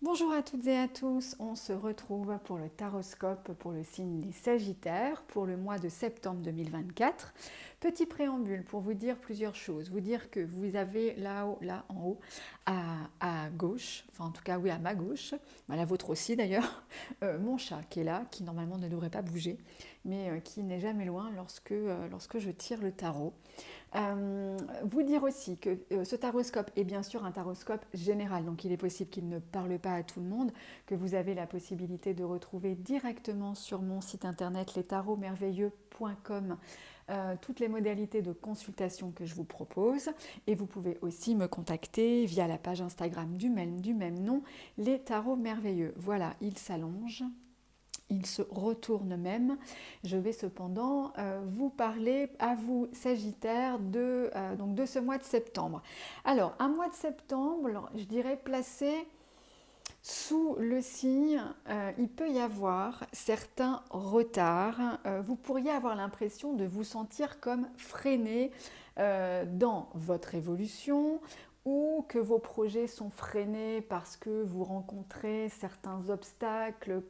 Bonjour à toutes et à tous, on se retrouve pour le taroscope pour le signe des Sagittaires pour le mois de septembre 2024. Petit préambule pour vous dire plusieurs choses. Vous dire que vous avez là-haut, là en haut, à gauche, enfin en tout cas oui à ma gauche, à la vôtre aussi d'ailleurs, mon chat qui est là, qui normalement ne devrait pas bouger, mais qui n'est jamais loin lorsque je tire le tarot. Vous dire aussi que ce taroscope est bien sûr un taroscope général, donc il est possible qu'il ne parle pas à tout le monde, que vous avez la possibilité de retrouver directement sur mon site internet lestarotmerveilleux.com toutes les modalités de consultation que je vous propose, et vous pouvez aussi me contacter via la page Instagram du même nom, les tarots merveilleux. Voilà, il s'allonge. Il se retourne même. Je vais cependant vous parler à vous, Sagittaire, de ce mois de septembre. Alors, un mois de septembre, je dirais placé sous le signe, il peut y avoir certains retards. Vous pourriez avoir l'impression de vous sentir comme freiné dans votre évolution, ou que vos projets sont freinés parce que vous rencontrez certains obstacles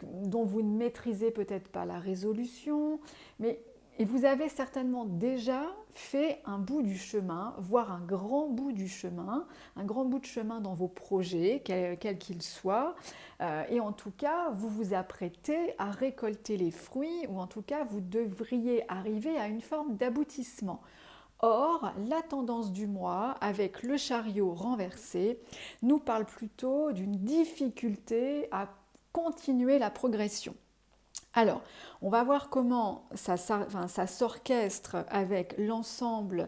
dont vous ne maîtrisez peut-être pas la résolution, et vous avez certainement déjà fait un bout du chemin, voire un grand bout du chemin, un grand bout de chemin dans vos projets, quels qu'ils soient, et en tout cas, vous vous apprêtez à récolter les fruits, ou en tout cas, vous devriez arriver à une forme d'aboutissement. Or, la tendance du mois, avec le chariot renversé, nous parle plutôt d'une difficulté à continuer la progression. Alors, on va voir comment ça s'orchestre avec l'ensemble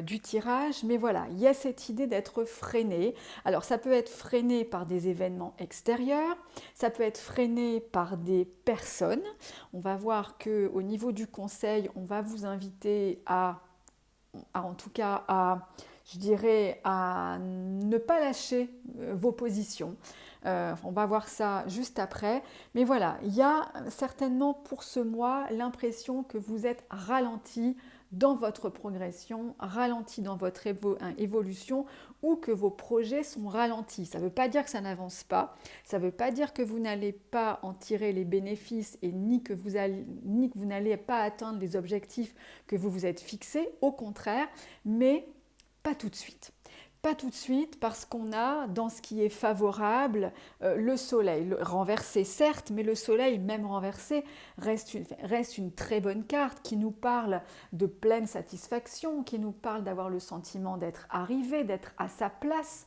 du tirage, mais voilà, il y a cette idée d'être freiné. Alors, ça peut être freiné par des événements extérieurs, ça peut être freiné par des personnes. On va voir qu'au niveau du conseil, on va vous inviter en tout cas je dirais, à ne pas lâcher vos positions. On va voir ça juste après. Mais voilà, il y a certainement pour ce mois l'impression que vous êtes ralenti dans votre progression, ralenti dans votre évolution, ou que vos projets sont ralentis. Ça ne veut pas dire que ça n'avance pas, ça ne veut pas dire que vous n'allez pas en tirer les bénéfices, et ni que vous n'allez pas atteindre les objectifs que vous vous êtes fixés, au contraire, mais pas tout de suite. Pas tout de suite, parce qu'on a dans ce qui est favorable le soleil renversé, certes, mais le soleil même renversé reste une très bonne carte qui nous parle de pleine satisfaction, qui nous parle d'avoir le sentiment d'être arrivé, d'être à sa place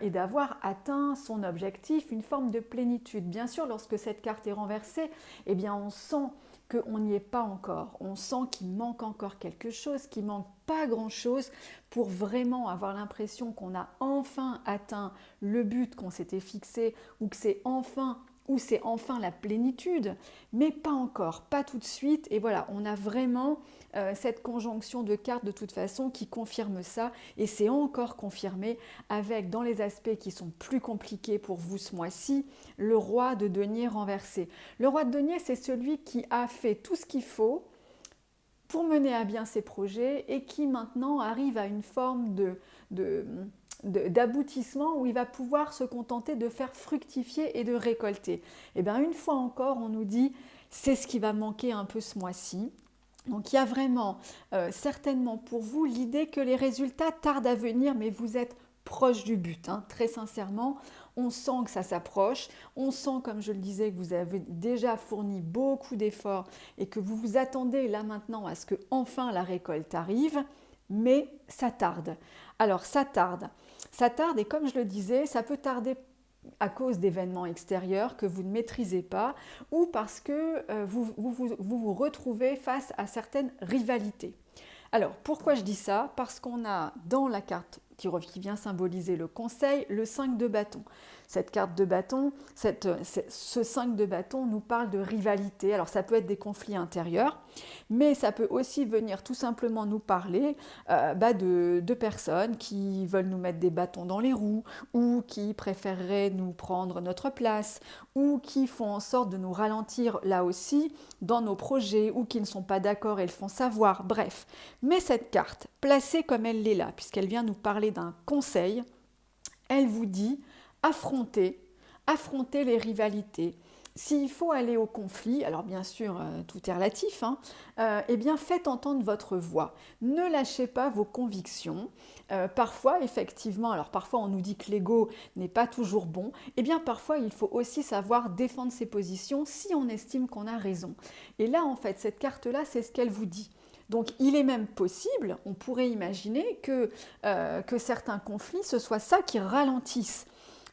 et d'avoir atteint son objectif, une forme de plénitude. Bien sûr, lorsque cette carte est renversée, eh bien on sent qu'on n'y est pas encore. On sent qu'il manque encore quelque chose, qu'il manque pas grand-chose pour vraiment avoir l'impression qu'on a enfin atteint le but qu'on s'était fixé, ou que c'est enfin la plénitude, mais pas encore, pas tout de suite. Et voilà, on a vraiment cette conjonction de cartes de toute façon qui confirme ça, et c'est encore confirmé avec, dans les aspects qui sont plus compliqués pour vous ce mois-ci, le roi de denier renversé. Le roi de denier, c'est celui qui a fait tout ce qu'il faut pour mener à bien ses projets, et qui maintenant arrive à une forme d'aboutissement où il va pouvoir se contenter de faire fructifier et de récolter. Et bien une fois encore, on nous dit c'est ce qui va manquer un peu ce mois-ci. Donc il y a vraiment certainement pour vous l'idée que les résultats tardent à venir, mais vous êtes proche du but, hein. Très sincèrement, on sent que ça s'approche, on sent, comme je le disais, que vous avez déjà fourni beaucoup d'efforts et que vous vous attendez là maintenant à ce que enfin la récolte arrive, mais ça tarde. Alors ça tarde, et comme je le disais, ça peut tarder à cause d'événements extérieurs que vous ne maîtrisez pas, ou parce que vous retrouvez face à certaines rivalités. Alors, pourquoi je dis ça? Parce qu'on a dans la carte qui vient symboliser le conseil, le 5 de bâton. Cette carte de bâton, ce 5 de bâton nous parle de rivalité. Alors ça peut être des conflits intérieurs, mais ça peut aussi venir tout simplement nous parler de personnes qui veulent nous mettre des bâtons dans les roues, ou qui préféreraient nous prendre notre place, ou qui font en sorte de nous ralentir là aussi dans nos projets, ou qui ne sont pas d'accord et le font savoir, bref. Mais cette carte, placée comme elle l'est là, puisqu'elle vient nous parler d'un conseil, elle vous dit affronter les rivalités. S'il faut aller au conflit, alors bien sûr tout est relatif, hein, eh bien faites entendre votre voix. Ne lâchez pas vos convictions. Parfois, effectivement, alors parfois on nous dit que l'ego n'est pas toujours bon, eh bien parfois il faut aussi savoir défendre ses positions si on estime qu'on a raison. Et là en fait, cette carte-là, c'est ce qu'elle vous dit. Donc il est même possible, on pourrait imaginer que certains conflits, ce soit ça qui ralentisse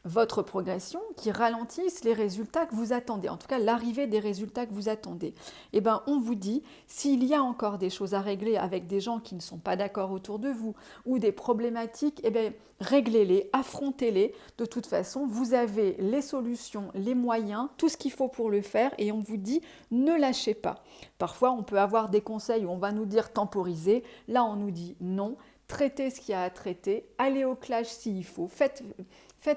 votre progression, qui ralentissent les résultats que vous attendez, en tout cas l'arrivée des résultats que vous attendez. Eh bien, on vous dit, s'il y a encore des choses à régler avec des gens qui ne sont pas d'accord autour de vous, ou des problématiques, eh bien, réglez-les, affrontez-les. De toute façon, vous avez les solutions, les moyens, tout ce qu'il faut pour le faire, et on vous dit, ne lâchez pas. Parfois, on peut avoir des conseils où on va nous dire temporiser, là on nous dit non, traitez ce qu'il y a à traiter, allez au clash s'il faut, faites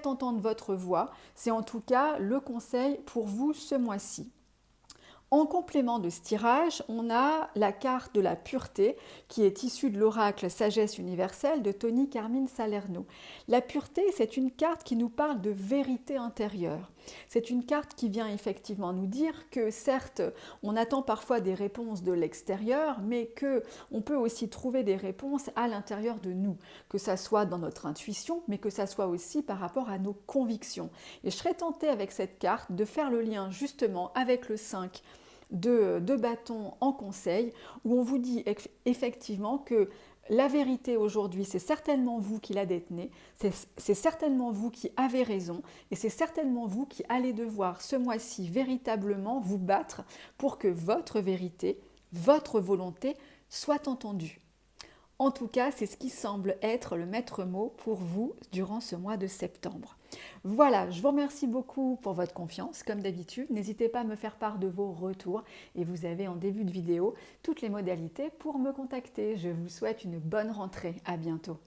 entendre votre voix. C'est en tout cas le conseil pour vous ce mois-ci. En complément de ce tirage, on a la carte de la pureté qui est issue de l'oracle Sagesse universelle de Tony Carmine Salerno. La pureté, c'est une carte qui nous parle de vérité intérieure. C'est une carte qui vient effectivement nous dire que certes, on attend parfois des réponses de l'extérieur, mais qu'on peut aussi trouver des réponses à l'intérieur de nous, que ça soit dans notre intuition, mais que ça soit aussi par rapport à nos convictions. Et je serais tentée avec cette carte de faire le lien justement avec le 5 de bâton en conseil, où on vous dit effectivement que la vérité aujourd'hui, c'est certainement vous qui la détenez, c'est certainement vous qui avez raison, et c'est certainement vous qui allez devoir ce mois-ci véritablement vous battre pour que votre vérité, votre volonté soit entendue. En tout cas, c'est ce qui semble être le maître mot pour vous durant ce mois de septembre. Voilà, je vous remercie beaucoup pour votre confiance, comme d'habitude. N'hésitez pas à me faire part de vos retours et vous avez en début de vidéo toutes les modalités pour me contacter. Je vous souhaite une bonne rentrée. À bientôt.